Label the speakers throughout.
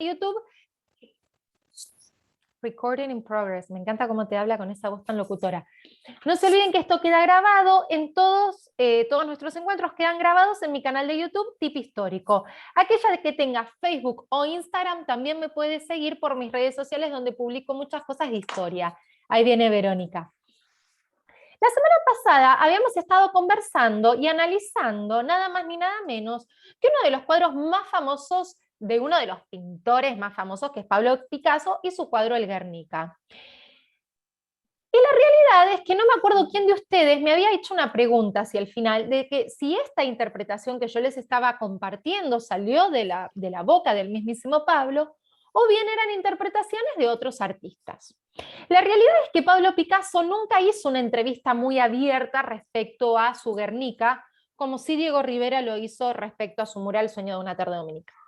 Speaker 1: YouTube. Recording in progress. Me encanta cómo te habla con esa voz tan locutora. No se olviden que esto queda grabado en todos nuestros encuentros quedan grabados en mi canal de YouTube, Tip Histórico. Aquella que tenga Facebook o Instagram también me puede seguir por mis redes sociales donde publico muchas cosas de historia. Ahí viene Verónica. La semana pasada habíamos estado conversando y analizando nada más ni nada menos que uno de los cuadros más famosos de uno de los pintores más famosos, que es Pablo Picasso, y su cuadro El Guernica. Y la realidad es que no me acuerdo quién de ustedes me había hecho una pregunta hacia el final, de que si esta interpretación que yo les estaba compartiendo salió de la boca del mismísimo Pablo, o bien eran interpretaciones de otros artistas. La realidad es que Pablo Picasso nunca hizo una entrevista muy abierta respecto a su Guernica, como si Diego Rivera lo hizo respecto a su mural Sueño de una tarde dominicana.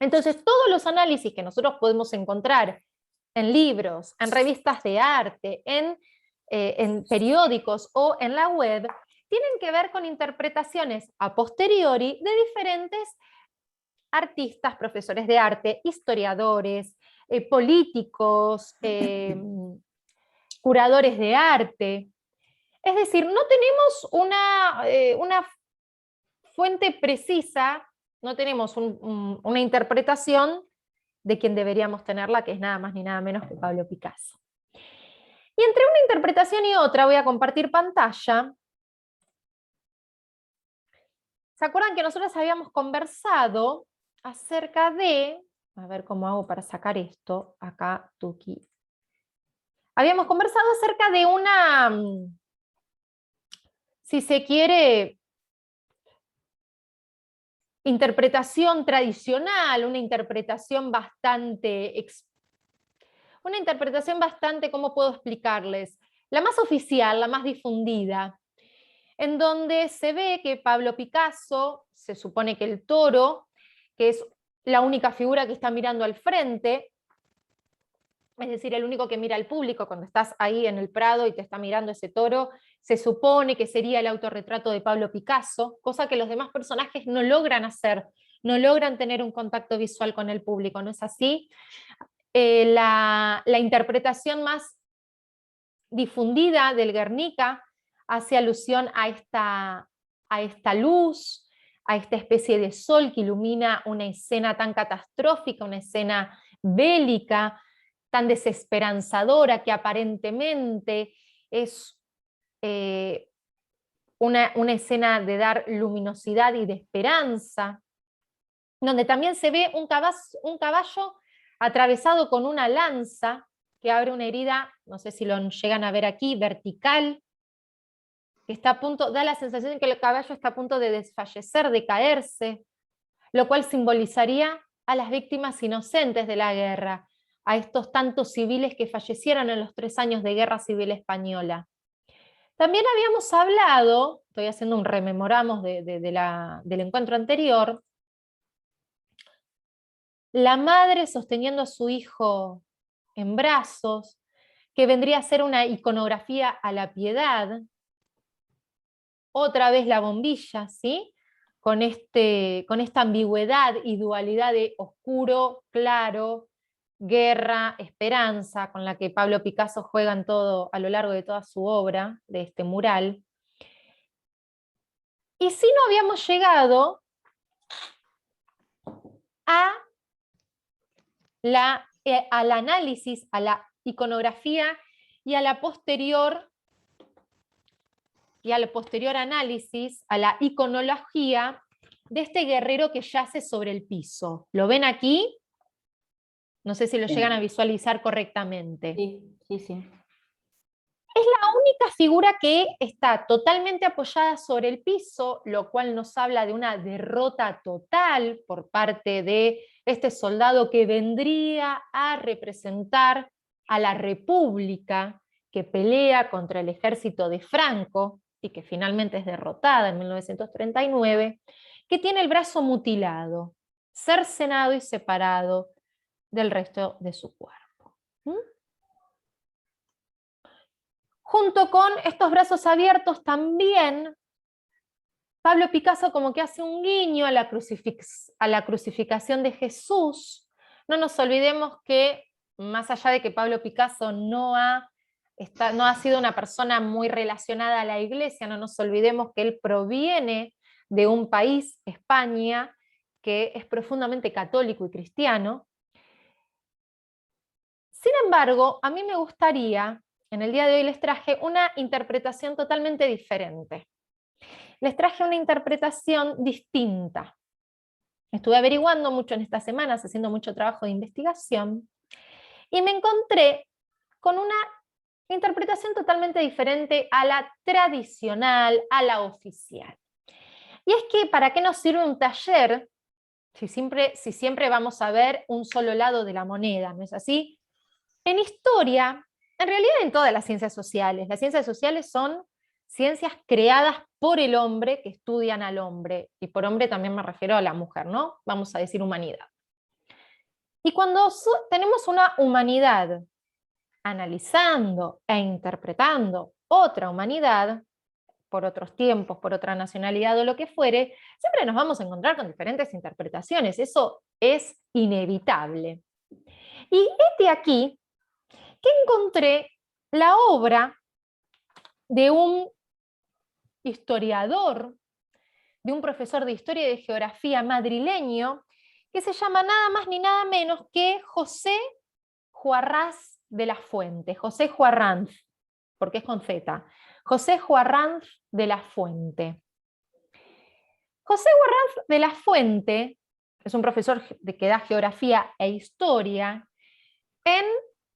Speaker 1: Entonces, todos los análisis que nosotros podemos encontrar en libros, en revistas de arte, en periódicos o en la web, tienen que ver con interpretaciones a posteriori de diferentes artistas, profesores de arte, historiadores, políticos, curadores de arte. Es decir, no tenemos una fuente precisa, no tenemos una interpretación de quien deberíamos tenerla, que es nada más ni nada menos que Pablo Picasso. Y entre una interpretación y otra voy a compartir pantalla. ¿Se acuerdan que nosotros habíamos conversado acerca de, a ver cómo hago para sacar esto, acá, Tuki. Habíamos conversado acerca de una, si se quiere, interpretación tradicional, una interpretación bastante, ¿cómo puedo explicarles? La más oficial, la más difundida, en donde se ve que Pablo Picasso, se supone que el toro, que es la única figura que está mirando al frente, es decir, el único que mira al público cuando estás ahí en el Prado y te está mirando ese toro, se supone que sería el autorretrato de Pablo Picasso, cosa que los demás personajes no logran hacer, no logran tener un contacto visual con el público, ¿no es así? La interpretación más difundida del Guernica hace alusión a esta luz, a esta especie de sol que ilumina una escena tan catastrófica, una escena bélica, tan desesperanzadora, que aparentemente es una escena de dar luminosidad y de esperanza, donde también se ve un caballo atravesado con una lanza que abre una herida, no sé si lo llegan a ver aquí, vertical, que está a punto, da la sensación de que el caballo está a punto de desfallecer, de caerse, lo cual simbolizaría a las víctimas inocentes de la guerra, a estos tantos civiles que fallecieron en los 3 años de Guerra Civil Española. También habíamos hablado, estoy haciendo un rememoramos del encuentro anterior, la madre sosteniendo a su hijo en brazos, que vendría a ser una iconografía a la piedad, otra vez la bombilla, ¿sí? Con esta ambigüedad y dualidad de oscuro, claro, guerra, esperanza, con la que Pablo Picasso juega a lo largo de toda su obra, de este mural. Y si no habíamos llegado al análisis, a la iconografía y al posterior análisis, a la iconología de este guerrero que yace sobre el piso. ¿Lo ven aquí? No sé si lo llegan a visualizar correctamente.
Speaker 2: Sí, sí, sí.
Speaker 1: Es la única figura que está totalmente apoyada sobre el piso, lo cual nos habla de una derrota total por parte de este soldado que vendría a representar a la República, que pelea contra el ejército de Franco y que finalmente es derrotada en 1939, que tiene el brazo mutilado, cercenado y separado del resto de su cuerpo. Junto con estos brazos abiertos también, Pablo Picasso como que hace un guiño a la crucificación de Jesús, No nos olvidemos que, más allá de que Pablo Picasso no ha sido una persona muy relacionada a la iglesia, no nos olvidemos que él proviene de un país, España, que es profundamente católico y cristiano. Sin embargo, a mí me gustaría, en el día de hoy les traje una interpretación totalmente diferente. Les traje una interpretación distinta. Estuve averiguando mucho en estas semanas, haciendo mucho trabajo de investigación, y me encontré con una interpretación totalmente diferente a la tradicional, a la oficial. Y es que, ¿para qué nos sirve un taller si siempre vamos a ver un solo lado de la moneda? ¿No es así? En historia, en realidad en todas las ciencias sociales son ciencias creadas por el hombre que estudian al hombre, y por hombre también me refiero a la mujer, ¿no? Vamos a decir humanidad. Y cuando tenemos una humanidad analizando e interpretando otra humanidad, por otros tiempos, por otra nacionalidad o lo que fuere, siempre nos vamos a encontrar con diferentes interpretaciones, eso es inevitable. Y aquí que encontré la obra de un historiador, de un profesor de historia y de geografía madrileño, que se llama nada más ni nada menos que José Juarraz de la Fuente, José Juarranz, porque es con Z, José Juarranz de la Fuente. José Juarranz de la Fuente es un profesor que da geografía e historia en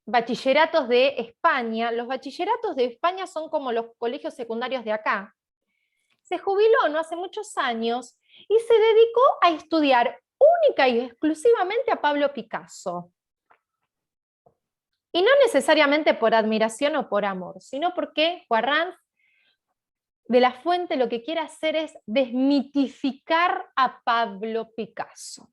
Speaker 1: bachilleratos de España. Los bachilleratos de España son como los colegios secundarios de acá. Se jubiló no hace muchos años y se dedicó a estudiar única y exclusivamente a Pablo Picasso. Y no necesariamente por admiración o por amor, sino porque Juarranz de la Fuente lo que quiere hacer es desmitificar a Pablo Picasso.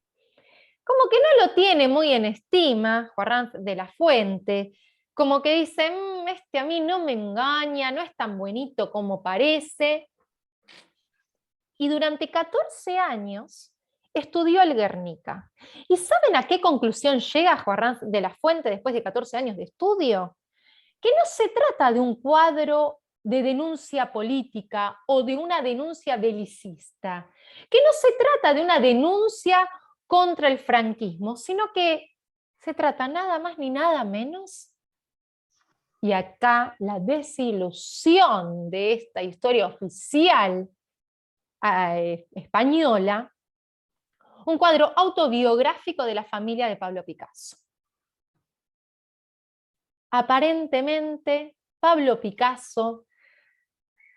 Speaker 1: Como que no lo tiene muy en estima, Juarranz de la Fuente, como que dice, este a mí no me engaña, no es tan bonito como parece. Y durante 14 años estudió el Guernica. ¿Y saben a qué conclusión llega Juarranz de la Fuente después de 14 años de estudio? Que no se trata de un cuadro de denuncia política o de una denuncia belicista, que no se trata de una denuncia contra el franquismo, sino que se trata nada más ni nada menos, y acá la desilusión de esta historia oficial española, un cuadro autobiográfico de la familia de Pablo Picasso. Aparentemente, Pablo Picasso,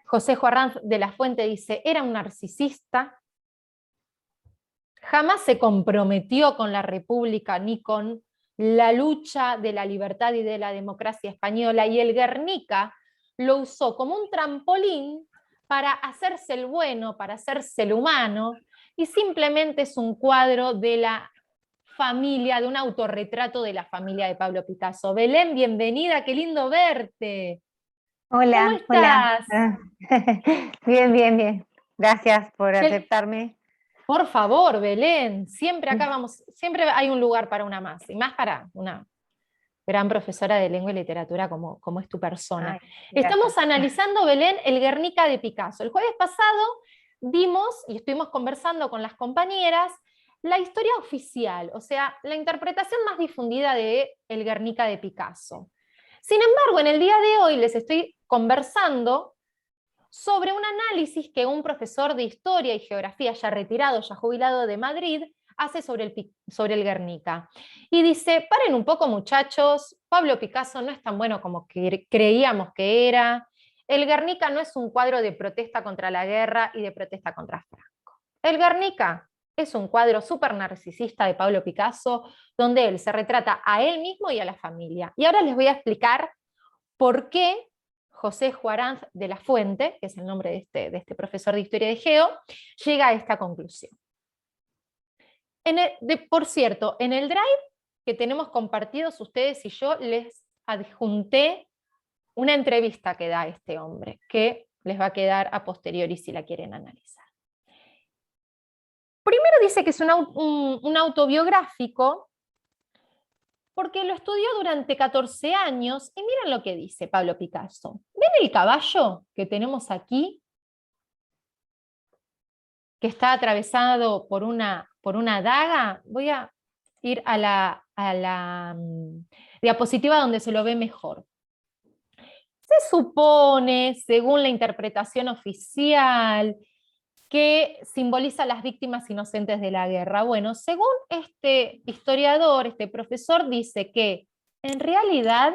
Speaker 1: José Juarranz de la Fuente dice, era un narcisista, jamás se comprometió con la República ni con la lucha de la libertad y de la democracia española, y el Guernica lo usó como un trampolín para hacerse el bueno, para hacerse el humano, y simplemente es un cuadro de la familia, de un autorretrato de la familia de Pablo Picasso. Belén, bienvenida, qué lindo verte. ¿Cómo
Speaker 2: Hola, hola.
Speaker 1: estás?
Speaker 2: Bien, bien, bien. Gracias por aceptarme.
Speaker 1: Por favor, Belén, siempre acá vamos, siempre hay un lugar para una más, y más para una gran profesora de lengua y literatura como es tu persona.
Speaker 2: Ay, gracias.
Speaker 1: Estamos analizando, Belén, el Guernica de Picasso. El jueves pasado vimos, y estuvimos conversando con las compañeras, la historia oficial, o sea, la interpretación más difundida de el Guernica de Picasso. Sin embargo, en el día de hoy les estoy conversando sobre un análisis que un profesor de historia y geografía ya retirado, ya jubilado de Madrid, hace sobre el Guernica. Y dice, paren un poco muchachos, Pablo Picasso no es tan bueno como creíamos que era, el Guernica no es un cuadro de protesta contra la guerra y de protesta contra Franco. El Guernica es un cuadro súper narcisista de Pablo Picasso, donde él se retrata a él mismo y a la familia. Y ahora les voy a explicar por qué José Juarranz de la Fuente, que es el nombre de este profesor de Historia de Geo, llega a esta conclusión. Por cierto, en el Drive que tenemos compartidos ustedes y yo, les adjunté una entrevista que da este hombre, que les va a quedar a posteriori si la quieren analizar. Primero dice que es un autobiográfico, porque lo estudió durante 14 años, y miren lo que dice Pablo Picasso. ¿Ven el caballo que tenemos aquí? Que está atravesado por una daga. Voy a ir a la diapositiva donde se lo ve mejor. Se supone, según la interpretación oficial, que simboliza a las víctimas inocentes de la guerra. Bueno, según este historiador, este profesor, dice que en realidad,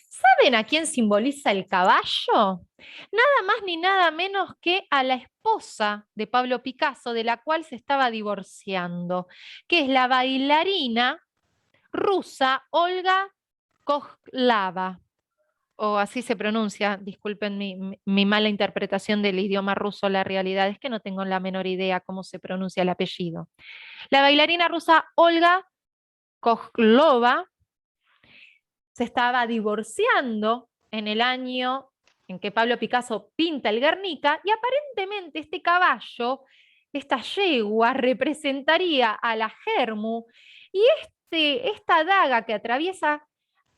Speaker 1: ¿saben a quién simboliza el caballo? Nada más ni nada menos que a la esposa de Pablo Picasso, de la cual se estaba divorciando, que es la bailarina rusa Olga Kokhlava, o así se pronuncia, disculpen mi mala interpretación del idioma ruso, la realidad es que no tengo la menor idea cómo se pronuncia el apellido. La bailarina rusa Olga Kokhlova se estaba divorciando en el año en que Pablo Picasso pinta el Guernica, y aparentemente este caballo, esta yegua, representaría a la germu, y esta daga que atraviesa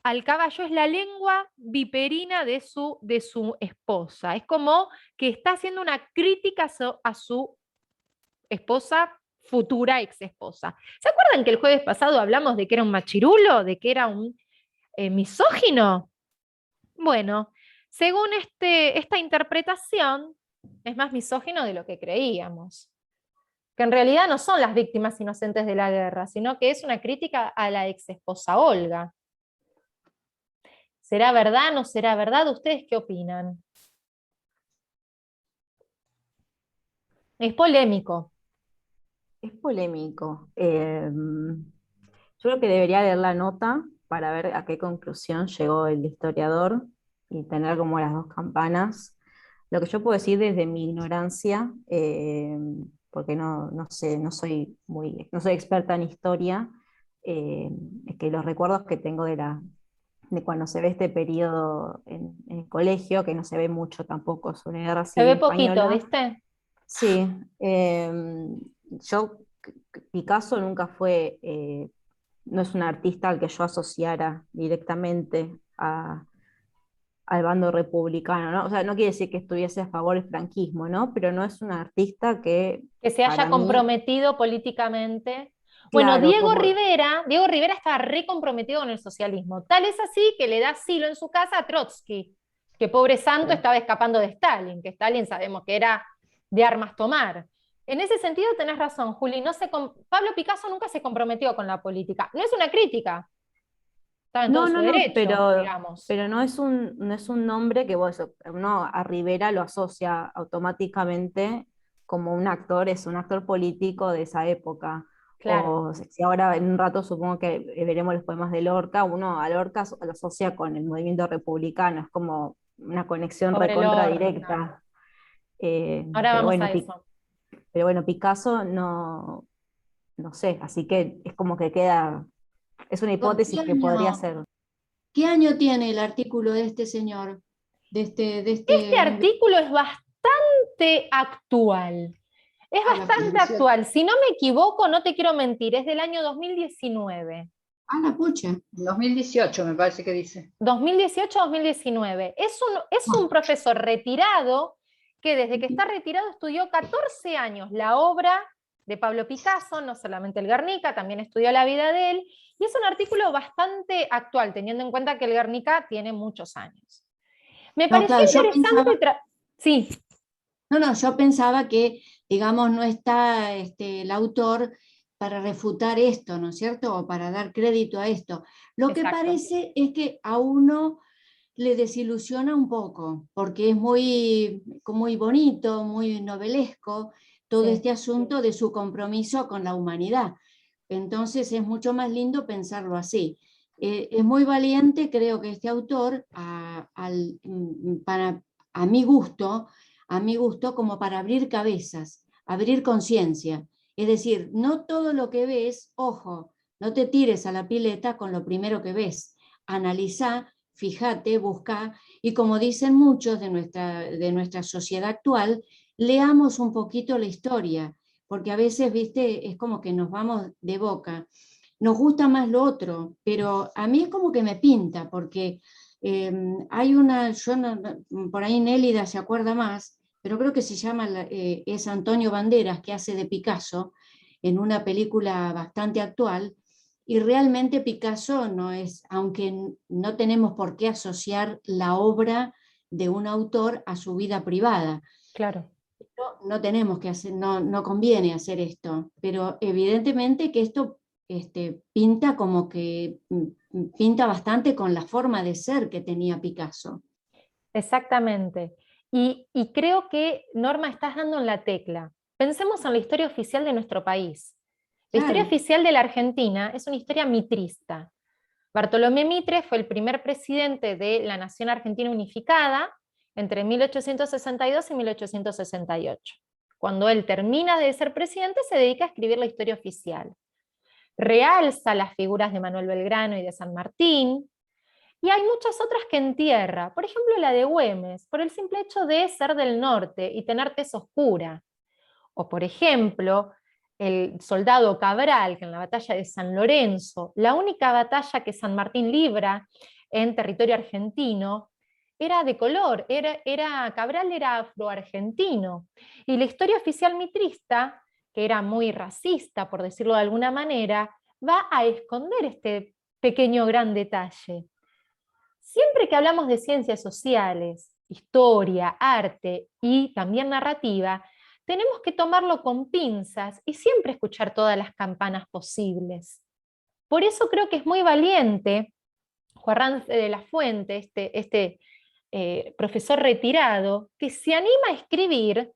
Speaker 1: al caballo es la lengua viperina de su esposa. Es como que está haciendo una crítica a su esposa, futura ex esposa. ¿Se acuerdan que el jueves pasado hablamos de que era un machirulo, de que era un misógino? Bueno, según esta interpretación, es más misógino de lo que creíamos. Que en realidad no son las víctimas inocentes de la guerra, sino que es una crítica a la ex esposa Olga. ¿Será verdad? ¿No será verdad? ¿Ustedes qué opinan? Es polémico.
Speaker 3: Es polémico. Yo creo que debería leer la nota para ver a qué conclusión llegó el historiador y tener como las dos campanas. Lo que yo puedo decir desde mi ignorancia, porque no sé, no soy experta en historia, es que los recuerdos que tengo de cuando se ve este periodo en el colegio, que no se ve mucho tampoco sobre la guerra
Speaker 1: Se
Speaker 3: civil
Speaker 1: ve poquito,
Speaker 3: española.
Speaker 1: ¿viste?
Speaker 3: Sí, yo, Picasso nunca fue, no es un artista al que yo asociara directamente al bando republicano, ¿no? O sea, no quiere decir que estuviese a favor del franquismo, ¿no? Pero no es un artista que
Speaker 1: Que se haya
Speaker 3: para mí,
Speaker 1: comprometido políticamente. Bueno,
Speaker 3: claro,
Speaker 1: Diego Rivera estaba re comprometido con el socialismo. Tal es así que le da asilo en su casa a Trotsky, que pobre santo estaba escapando de Stalin, que Stalin sabemos que era de armas tomar. En ese sentido tenés razón, Juli. Pablo Picasso nunca se comprometió con la política. No es una crítica, estaba en todo su
Speaker 3: no,
Speaker 1: derecho, digamos.
Speaker 3: pero no es un nombre que uno a Rivera lo asocia automáticamente como un actor, es un actor político de esa época.
Speaker 1: Claro,
Speaker 3: O si ahora en un rato supongo que veremos los poemas de Lorca, uno a Lorca lo asocia con el movimiento republicano, es como una conexión
Speaker 1: pobre
Speaker 3: recontra
Speaker 1: Lorca.
Speaker 3: directa.
Speaker 1: Ahora
Speaker 3: Pero
Speaker 1: vamos
Speaker 3: bueno,
Speaker 1: a eso.
Speaker 3: pero bueno, Picasso no sé, así que es como que queda, es una
Speaker 4: ¿Qué
Speaker 3: hipótesis que podría
Speaker 4: año,
Speaker 3: ser.
Speaker 4: qué año tiene el artículo de este señor? De
Speaker 1: Este
Speaker 4: este
Speaker 1: artículo es bastante actual. Es
Speaker 4: ah, la
Speaker 1: bastante
Speaker 4: 18.
Speaker 1: actual. Si no me equivoco, no te quiero mentir, es del año 2019.
Speaker 4: Ah, la pucha.
Speaker 5: 2018 me parece que dice.
Speaker 1: 2018-2019. Es un profesor retirado que desde que está retirado estudió 14 años la obra de Pablo Picasso, no solamente el Guernica, también estudió la vida de él, y es un artículo bastante actual, teniendo en cuenta que el Guernica tiene muchos años. Me
Speaker 4: No,
Speaker 1: pareció
Speaker 4: claro,
Speaker 1: interesante. Sí,
Speaker 4: yo pensaba que, digamos, no está el autor para refutar esto, ¿no es cierto? O para dar crédito a esto. Lo que
Speaker 1: exacto.
Speaker 4: parece es que a uno le desilusiona un poco, porque es muy bonito, muy novelesco, todo
Speaker 1: Sí.
Speaker 4: este asunto de su compromiso con la humanidad. Entonces es mucho más lindo pensarlo así. Es muy valiente, creo que este autor, para, a mi gusto, como para abrir cabezas, abrir conciencia. Es decir, no todo lo que ves, ojo, no te tires a la pileta con lo primero que ves. Analiza, fíjate, busca, y como dicen muchos de nuestra sociedad actual, leamos un poquito la historia, porque a veces, viste, es como que nos vamos de boca. nos gusta más lo otro, pero a mí es como que me pinta, porque hay una, por ahí Nélida se acuerda más, pero creo que se llama, es Antonio Banderas, que hace de Picasso en una película bastante actual, y realmente Picasso no es, aunque no tenemos por qué asociar la obra de un autor a su vida privada.
Speaker 1: Claro.
Speaker 4: No tenemos que hacer, no conviene hacer esto, pero evidentemente que esto pinta como que pinta bastante con la forma de ser que tenía Picasso.
Speaker 1: Exactamente. Y creo que, Norma, estás dando en la tecla. Pensemos en la historia oficial de nuestro país. La historia
Speaker 4: Claro,
Speaker 1: oficial de la Argentina es una historia mitrista. Bartolomé Mitre fue el primer presidente de la Nación Argentina Unificada entre 1862 y 1868. Cuando él termina de ser presidente, se dedica a escribir la historia oficial. Realza las figuras de Manuel Belgrano y de San Martín, y hay muchas otras que entierra, por ejemplo la de Güemes, por el simple hecho de ser del norte y tener tez oscura. O por ejemplo, el soldado Cabral, que en la batalla de San Lorenzo, la única batalla que San Martín libra en territorio argentino, era de color, Cabral era afroargentino. Y la historia oficial mitrista, que era muy racista, por decirlo de alguna manera, va a esconder este pequeño gran detalle. Siempre que hablamos de ciencias sociales, historia, arte y también narrativa, tenemos que tomarlo con pinzas y siempre escuchar todas las campanas posibles. Por eso creo que es muy valiente Juan de la Fuente, este profesor retirado, que se anima a escribir,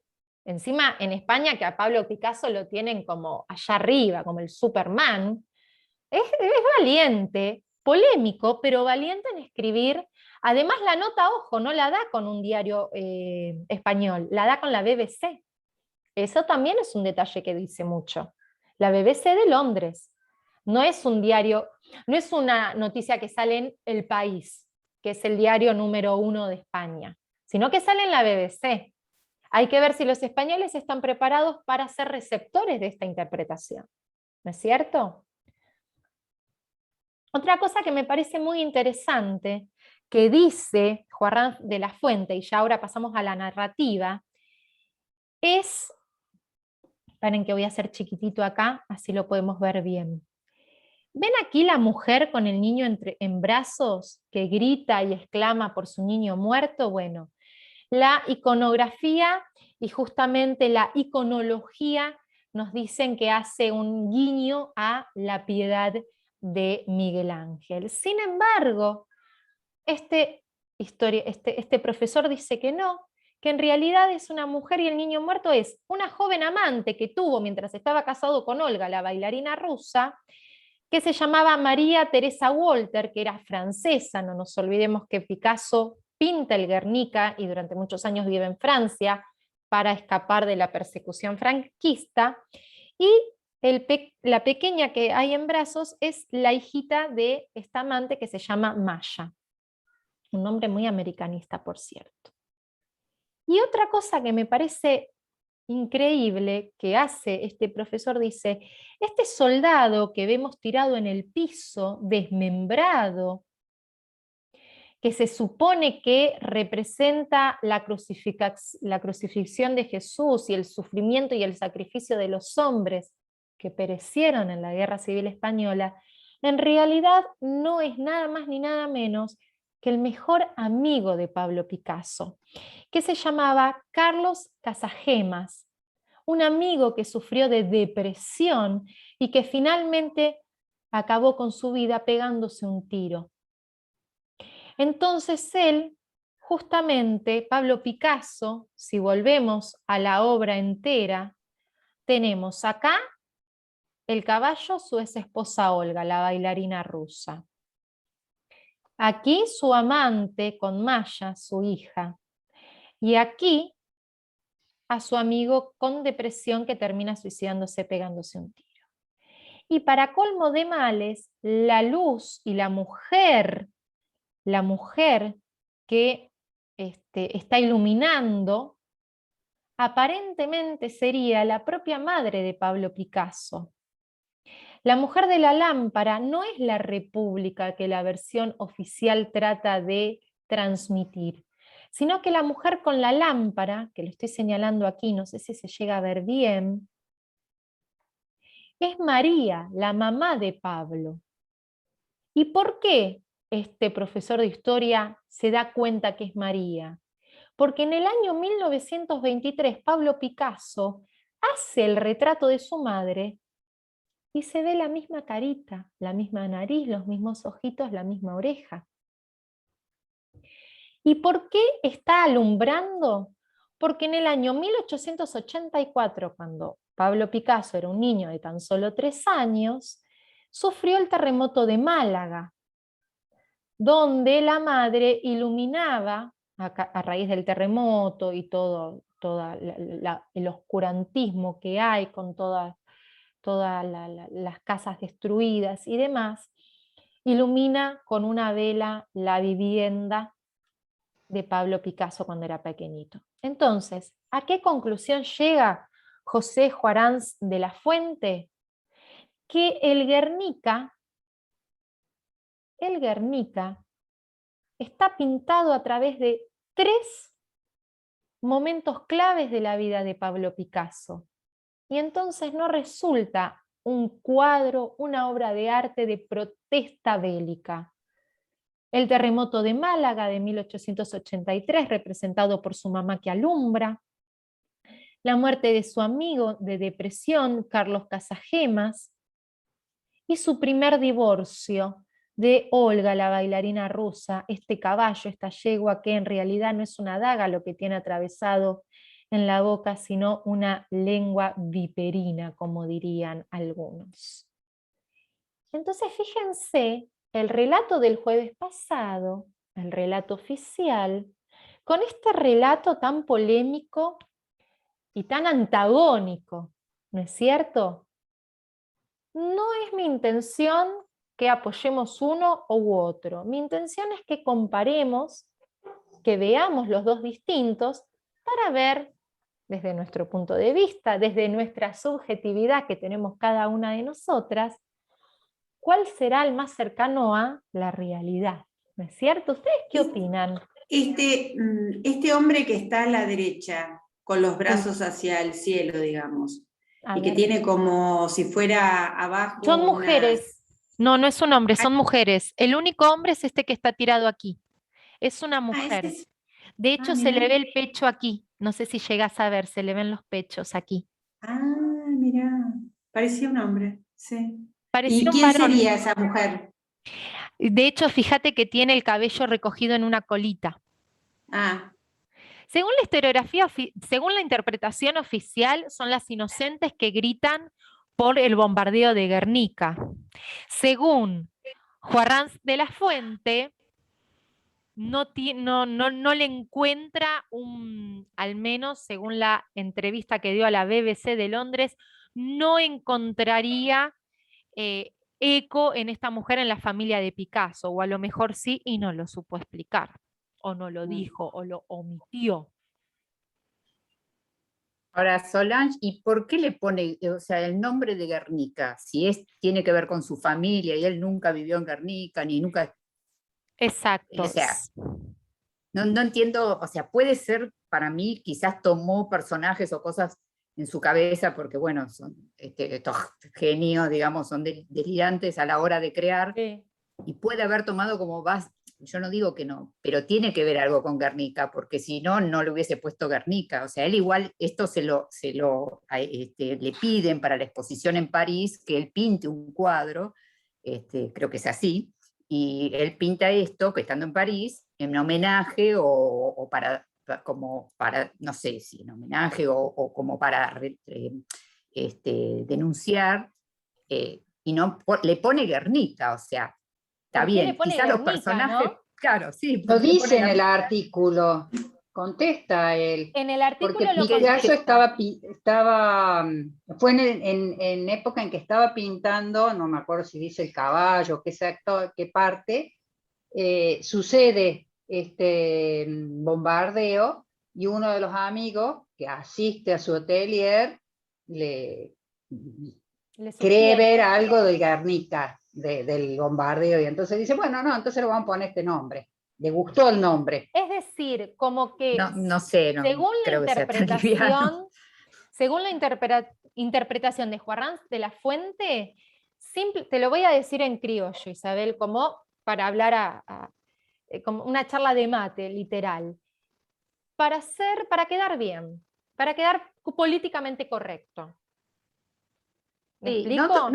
Speaker 1: encima en España que a Pablo Picasso lo tienen como allá arriba, como el Superman, es valiente, polémico, pero valiente en escribir. Además la nota, ojo, no la da con un diario español, la da con la BBC. Eso también es un detalle que dice mucho. La BBC de Londres. No es un diario, no es una noticia que sale en El País, que es el diario número 1 de España, sino que sale en la BBC. Hay que ver si los españoles están preparados para ser receptores de esta interpretación. ¿No es cierto? Otra cosa que me parece muy interesante, que dice Juan de la Fuente, y ya ahora pasamos a la narrativa, es, esperen que voy a hacer chiquitito acá, así lo podemos ver bien. ¿Ven aquí la mujer con el niño en brazos que grita y exclama por su niño muerto? Bueno, la iconografía y justamente la iconología nos dicen que hace un guiño a la Piedad de Miguel Ángel. Sin embargo, este profesor dice que no, que en realidad es una mujer y el niño muerto es una joven amante que tuvo mientras estaba casado con Olga, la bailarina rusa, que se llamaba María Teresa Walter, que era francesa. No nos olvidemos que Picasso pinta el Guernica y durante muchos años vive en Francia para escapar de la persecución franquista, y la pequeña que hay en brazos es la hijita de esta amante que se llama Maya, un nombre muy americanista, por cierto. Y otra cosa que me parece increíble que hace este profesor, dice, este soldado que vemos tirado en el piso, desmembrado, que se supone que representa la crucifixión de Jesús y el sufrimiento y el sacrificio de los hombres que perecieron en la Guerra Civil Española, en realidad no es nada más ni nada menos que el mejor amigo de Pablo Picasso, que se llamaba Carlos Casagemas, un amigo que sufrió de depresión y que finalmente acabó con su vida pegándose un tiro. Entonces él, justamente, Pablo Picasso, si volvemos a la obra entera, tenemos acá el caballo, su ex esposa Olga, la bailarina rusa. Aquí su amante con Maya, su hija. Y aquí a su amigo con depresión que termina suicidándose pegándose un tiro. Y para colmo de males, la luz y la mujer que está iluminando, aparentemente sería la propia madre de Pablo Picasso. La mujer de la lámpara no es la república que la versión oficial trata de transmitir, sino que la mujer con la lámpara, que lo estoy señalando aquí, no sé si se llega a ver bien, es María, la mamá de Pablo. ¿Y por qué este profesor de historia se da cuenta que es María? Porque en el año 1923 Pablo Picasso hace el retrato de su madre y se ve la misma carita, la misma nariz, los mismos ojitos, la misma oreja. ¿Y por qué está alumbrando? Porque en el año 1884, cuando Pablo Picasso era un niño de tan solo 3 años, sufrió el terremoto de Málaga, donde la madre iluminaba, a raíz del terremoto y todo el oscurantismo que hay con todas las casas destruidas y demás, ilumina con una vela la vivienda de Pablo Picasso cuando era pequeñito. Entonces, ¿a qué conclusión llega José Juaránz de la Fuente? Que el Guernica está pintado a través de 3 momentos claves de la vida de Pablo Picasso. Y entonces no resulta un cuadro, una obra de arte de protesta bélica. El terremoto de Málaga de 1883, representado por su mamá que alumbra. La muerte de su amigo de depresión, Carlos Casagemas. Y su primer divorcio de Olga, la bailarina rusa, este caballo, esta yegua que en realidad no es una daga lo que tiene atravesado en la boca, sino una lengua viperina, como dirían algunos. Entonces, fíjense, el relato del jueves pasado, el relato oficial, con este relato tan polémico y tan antagónico, ¿no es cierto? No es mi intención que apoyemos uno u otro. Mi intención es que comparemos, que veamos los dos distintos para ver desde nuestro punto de vista, desde nuestra subjetividad que tenemos cada una de nosotras, cuál será el más cercano a la realidad. ¿No es cierto? ¿Ustedes qué opinan?
Speaker 6: Este hombre que está a la derecha, con los brazos hacia el cielo, digamos,
Speaker 1: A
Speaker 6: y que
Speaker 1: ver.
Speaker 6: tiene como si fuera abajo
Speaker 1: Son
Speaker 6: unas...
Speaker 1: mujeres. No, no es un hombre, son mujeres. El único hombre es este que está tirado aquí. Es una mujer.
Speaker 6: ese es...
Speaker 1: De hecho, se
Speaker 6: mirá.
Speaker 1: le ve el pecho aquí. No sé si llegas a ver, se le ven los pechos aquí.
Speaker 6: Ah, mirá, parecía un hombre, sí.
Speaker 1: Parecía
Speaker 6: ¿Y
Speaker 1: un
Speaker 6: quién
Speaker 1: varón.
Speaker 6: sería esa mujer?
Speaker 1: De hecho, fíjate que tiene el cabello recogido en una colita.
Speaker 6: Ah,
Speaker 1: Según la historiografía, según la interpretación oficial, son las inocentes que gritan por el bombardeo de Guernica. Según Juarranz de la Fuente, no le encuentra al menos según la entrevista que dio a la BBC de Londres, no encontraría eco en esta mujer en la familia de Picasso, o a lo mejor sí y no lo supo explicar, o no lo dijo, o lo omitió.
Speaker 5: Ahora, Solange, ¿y por qué le pone, o sea, el nombre de Guernica? Si tiene que ver con su familia y él nunca vivió en Guernica, ni nunca,
Speaker 1: Exacto.
Speaker 5: o sea, no entiendo, o sea, puede ser para mí, quizás tomó personajes o cosas en su cabeza, porque bueno, son estos genios, digamos, son delirantes a la hora de crear,
Speaker 1: Sí.
Speaker 5: y puede haber tomado como base, yo no digo que no, pero tiene que ver algo con Guernica, porque si no, no le hubiese puesto Guernica. O sea, él igual, esto le piden para la exposición en París que él pinte un cuadro, creo que es así, y él pinta esto, que estando en París, en homenaje o para, como para, no sé si en homenaje o como para denunciar, y no le pone Guernica, o sea, está
Speaker 1: ¿Por qué le
Speaker 5: bien,
Speaker 1: pone
Speaker 5: quizás los
Speaker 1: Guernica,
Speaker 5: personajes,
Speaker 1: no?
Speaker 5: claro, sí.
Speaker 7: Lo
Speaker 5: ¿por qué le
Speaker 7: dice
Speaker 5: pone
Speaker 7: en el
Speaker 5: Guernica?
Speaker 7: artículo, contesta él,
Speaker 1: En el
Speaker 7: porque
Speaker 1: artículo lo
Speaker 7: Picasso
Speaker 1: contesta.
Speaker 7: fue en época en que estaba pintando, no me acuerdo si dice el caballo, qué parte, sucede este bombardeo y uno de los amigos que asiste a su atelier le
Speaker 1: Le
Speaker 7: cree
Speaker 1: sugiere.
Speaker 7: ver algo del Guernica, del bombardeo, y entonces dice, bueno, no, entonces le vamos a poner este nombre. Le gustó el nombre.
Speaker 1: Es decir, como que
Speaker 5: No, no sé, no
Speaker 1: según la
Speaker 5: creo que sea tan liviano.
Speaker 1: según la interpretación de Juan Ranz de la Fuente, te lo voy a decir en criollo, Isabel, como para hablar como una charla de mate, literal. Para quedar bien, para quedar políticamente correcto. ¿Me
Speaker 5: Sí,
Speaker 1: explico?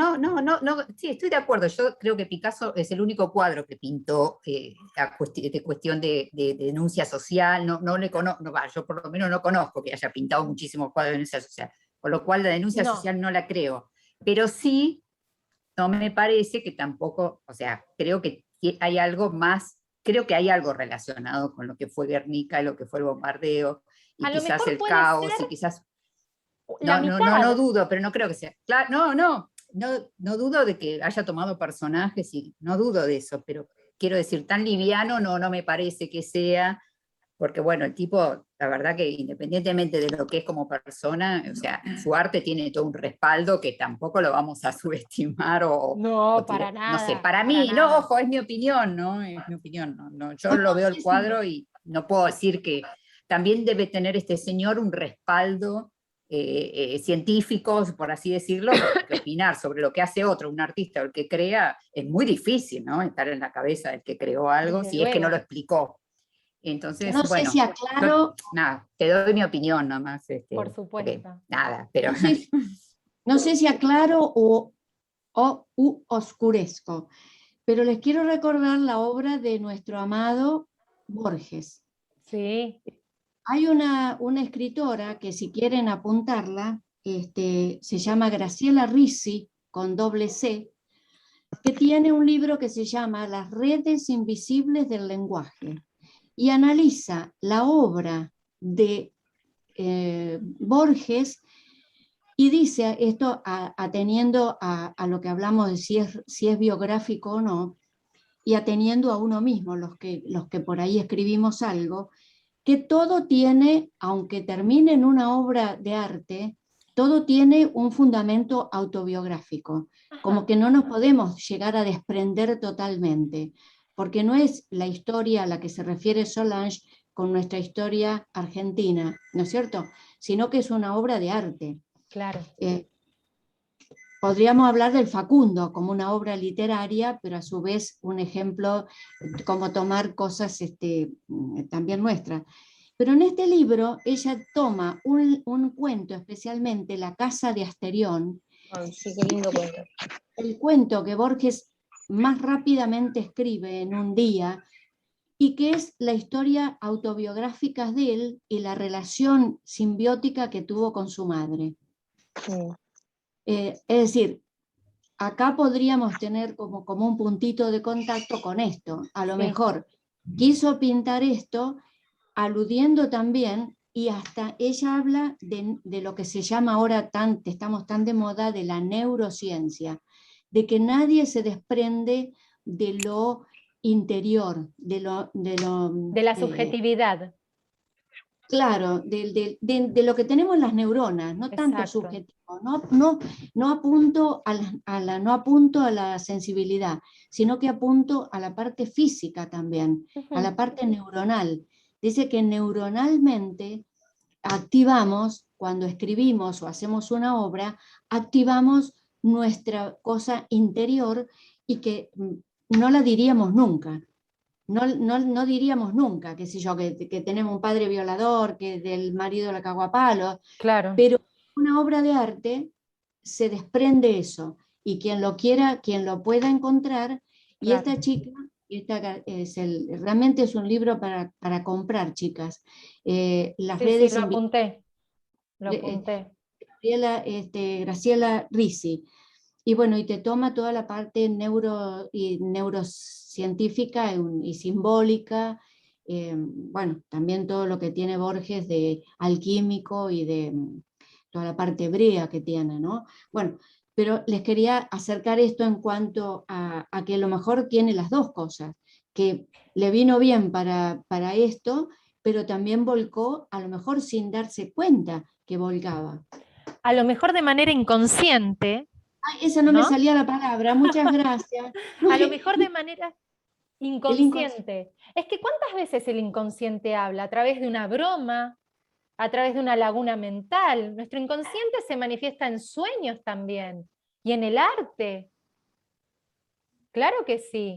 Speaker 5: sí, estoy de acuerdo. Yo creo que Picasso es el único cuadro que pintó de cuestión de denuncia social. No le conozco, yo por lo menos no conozco que haya pintado muchísimos cuadros de denuncia social, con lo cual la denuncia
Speaker 1: No.
Speaker 5: social no la creo. Pero sí, no me parece que tampoco, o sea, creo que hay algo más, creo que hay algo relacionado con lo que fue Guernica, lo que fue el bombardeo, y
Speaker 1: A lo
Speaker 5: quizás
Speaker 1: mejor
Speaker 5: el
Speaker 1: puede
Speaker 5: caos,
Speaker 1: ser
Speaker 5: y quizás
Speaker 1: la
Speaker 5: no
Speaker 1: mitad.
Speaker 5: dudo, pero no creo que sea. Claro, no dudo de que haya tomado personajes y no dudo de eso, pero quiero decir, tan liviano no me parece que sea, porque bueno, el tipo, la verdad que independientemente de lo que es como persona, o sea, su arte tiene todo un respaldo que tampoco lo vamos a subestimar
Speaker 1: No, para nada.
Speaker 5: no sé, para
Speaker 1: para
Speaker 5: mí,
Speaker 1: nada.
Speaker 5: no, ojo, es mi opinión, ¿no? Es mi opinión, yo
Speaker 4: No,
Speaker 5: lo veo
Speaker 4: sí,
Speaker 5: el
Speaker 4: sí.
Speaker 5: cuadro y no puedo decir que también debe tener este señor un respaldo científicos, por así decirlo, porque opinar sobre lo que hace otro, un artista o el que crea, es muy difícil, ¿no? Estar en la cabeza del que creó algo,
Speaker 1: Desde
Speaker 5: si es que no lo
Speaker 1: luego.
Speaker 5: explicó. Entonces,
Speaker 4: No sé
Speaker 5: bueno,
Speaker 4: si aclaro,
Speaker 5: nada, te doy mi opinión nomás,
Speaker 1: Por
Speaker 5: porque,
Speaker 1: supuesto.
Speaker 5: nada, pero
Speaker 4: no sé si aclaro u oscurezco, pero les quiero recordar la obra de nuestro amado Borges.
Speaker 1: Sí.
Speaker 4: Hay una escritora que, si quieren apuntarla, se llama Graciela Ricci, con doble C, que tiene un libro que se llama Las redes invisibles del lenguaje, y analiza la obra de Borges, y dice esto ateniendo a lo que hablamos de si es biográfico o no, y ateniendo a uno mismo, los que por ahí escribimos algo, que todo tiene, aunque termine en una obra de arte, todo tiene un fundamento autobiográfico, como que no nos podemos llegar a desprender totalmente, porque no es la historia a la que se refiere Solange con nuestra historia argentina, ¿no es cierto? Sino que es una obra de arte.
Speaker 1: Claro.
Speaker 4: Podríamos hablar del Facundo como una obra literaria, pero a su vez un ejemplo, como tomar cosas también nuestras. Pero en este libro ella toma un cuento, especialmente La casa de Asterión.
Speaker 2: Ay, sí, qué lindo cuento.
Speaker 4: El cuento que Borges más rápidamente escribe en un día, y que es la historia autobiográfica de él y la relación simbiótica que tuvo con su madre.
Speaker 2: Sí.
Speaker 4: Es decir, acá podríamos tener como un puntito de contacto con esto. A lo mejor quiso pintar esto aludiendo también, y hasta ella habla de lo que se llama ahora, estamos tan de moda, de la neurociencia, de que nadie se desprende de lo interior, de
Speaker 1: la subjetividad.
Speaker 4: Claro, de lo que tenemos las neuronas, no tanto
Speaker 1: Exacto.
Speaker 4: subjetivo, no apunto no apunto a la sensibilidad, sino que apunto a la parte física también, a la parte neuronal. Dice que neuronalmente activamos, cuando escribimos o hacemos una obra, activamos nuestra cosa interior, y que no la diríamos nunca. No diríamos nunca, qué sé yo, que tenemos un padre violador, que del marido la cagó a palos,
Speaker 1: Claro.
Speaker 4: pero una obra de arte se desprende eso, y quien lo quiera, quien lo pueda encontrar, y
Speaker 1: Claro.
Speaker 4: esta chica, realmente es un libro para comprar, chicas. Las
Speaker 1: Sí,
Speaker 4: redes
Speaker 1: lo apunté. Lo apunté.
Speaker 4: Graciela Ricci. Y bueno, y te toma toda la parte neurocientífica y simbólica, bueno, también todo lo que tiene Borges de alquímico y de toda la parte hebrea que tiene, ¿no? Bueno, pero les quería acercar esto en cuanto a que a lo mejor tiene las dos cosas, que le vino bien para esto, pero también volcó, a lo mejor sin darse cuenta que volcaba.
Speaker 1: A lo mejor de manera inconsciente,
Speaker 4: Ay, esa no me
Speaker 1: ¿no?
Speaker 4: salía la palabra, muchas gracias.
Speaker 1: A lo mejor de manera
Speaker 4: inconsciente.
Speaker 1: inconsciente. Es que ¿cuántas veces el inconsciente habla? A través de una broma, a través de una laguna mental. Nuestro inconsciente se manifiesta en sueños también, y en el arte. Claro que sí.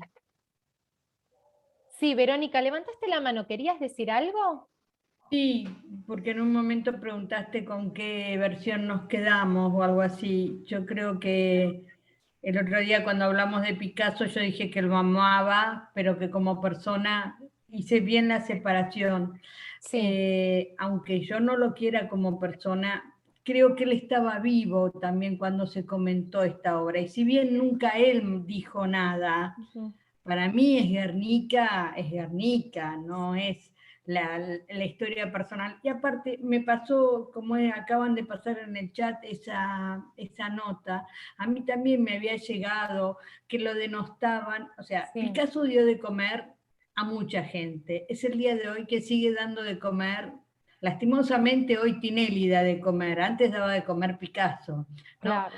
Speaker 1: Sí, Verónica, levantaste la mano, ¿querías decir algo?
Speaker 8: Sí, porque en un momento preguntaste con qué versión nos quedamos o algo así. Yo creo que el otro día cuando hablamos de Picasso yo dije que lo amaba, pero que como persona hice bien la separación.
Speaker 1: Sí.
Speaker 8: Aunque yo no lo quiera como persona, creo que él estaba vivo también cuando se comentó esta obra. Y si bien nunca él dijo nada,
Speaker 1: Ujú.
Speaker 8: para mí es Guernica, no es la historia personal. Y aparte me pasó, como acaban de pasar en el chat esa nota, a mí también me había llegado que lo denostaban, o sea,
Speaker 1: Sí.
Speaker 8: Picasso dio de comer a mucha gente. Es el día de hoy que sigue dando de comer. Lastimosamente hoy Tinelli da de comer, antes daba de comer Picasso, ¿no?
Speaker 1: Claro.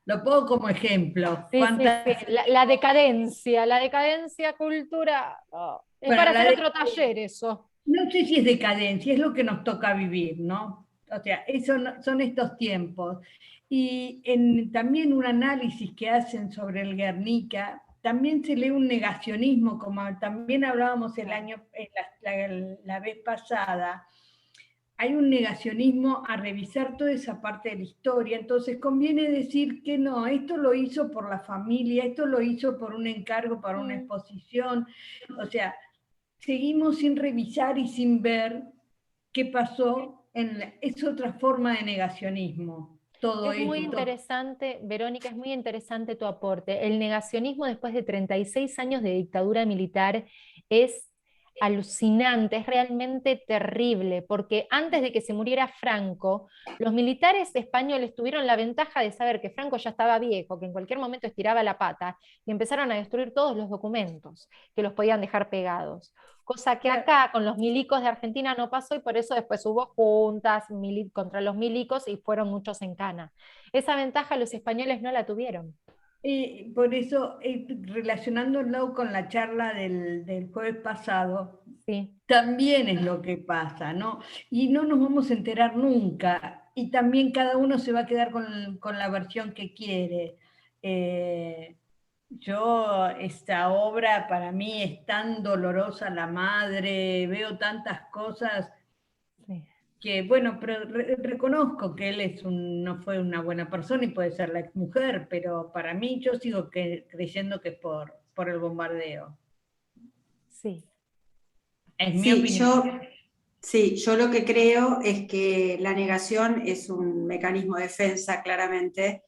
Speaker 8: Lo pongo como ejemplo.
Speaker 1: Sí, sí, sí. La decadencia cultural. Oh, es
Speaker 8: Bueno,
Speaker 1: para hacer otro taller eso.
Speaker 8: no sé si es decadencia, es lo que nos toca vivir, ¿no? O sea, eso son estos tiempos. Y también un análisis que hacen sobre el Guernica, también se lee un negacionismo, como también hablábamos la vez pasada. Hay un negacionismo a revisar toda esa parte de la historia, entonces conviene decir que no, esto lo hizo por la familia, esto lo hizo por un encargo para una exposición, o sea, seguimos sin revisar y sin ver qué pasó, es otra forma de negacionismo, todo
Speaker 1: Es muy
Speaker 8: esto.
Speaker 1: interesante, Verónica, es muy interesante tu aporte. El negacionismo después de 36 años de dictadura militar es alucinante, es realmente terrible, porque antes de que se muriera Franco, los militares españoles tuvieron la ventaja de saber que Franco ya estaba viejo, que en cualquier momento estiraba la pata, y empezaron a destruir todos los documentos que los podían dejar pegados. Cosa que acá con los milicos de Argentina no pasó, y por eso después hubo juntas contra los milicos y fueron muchos en cana. Esa ventaja los españoles no la tuvieron.
Speaker 8: Por eso, relacionándolo con la charla del jueves pasado,
Speaker 1: Sí.
Speaker 8: también es lo que pasa, ¿no? Y no nos vamos a enterar nunca. Y también cada uno se va a quedar con la versión que quiere. Esta obra para mí es tan dolorosa, la madre, veo tantas cosas
Speaker 1: Sí.
Speaker 8: que, bueno, pero reconozco que él no fue una buena persona y puede ser la exmujer, pero para mí yo sigo creyendo que es por el bombardeo.
Speaker 1: Sí.
Speaker 8: Es mi opinión.
Speaker 6: Sí, yo lo que creo es que la negación es un mecanismo de defensa, claramente,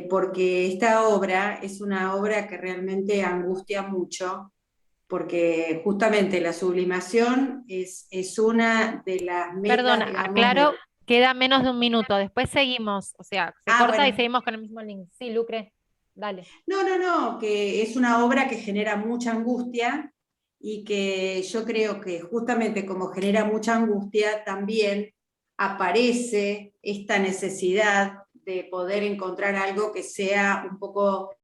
Speaker 6: porque esta obra es una obra que realmente angustia mucho, porque justamente la sublimación es una de las metas,
Speaker 1: Perdona,
Speaker 6: digamos,
Speaker 1: aclaro, queda menos de un minuto, después seguimos, o sea, se corta y
Speaker 6: bueno.
Speaker 1: seguimos con el mismo link. Sí, Lucre, dale.
Speaker 6: No, que es una obra que genera mucha angustia y que yo creo que justamente como genera mucha angustia, también aparece esta necesidad de poder encontrar algo que sea un poco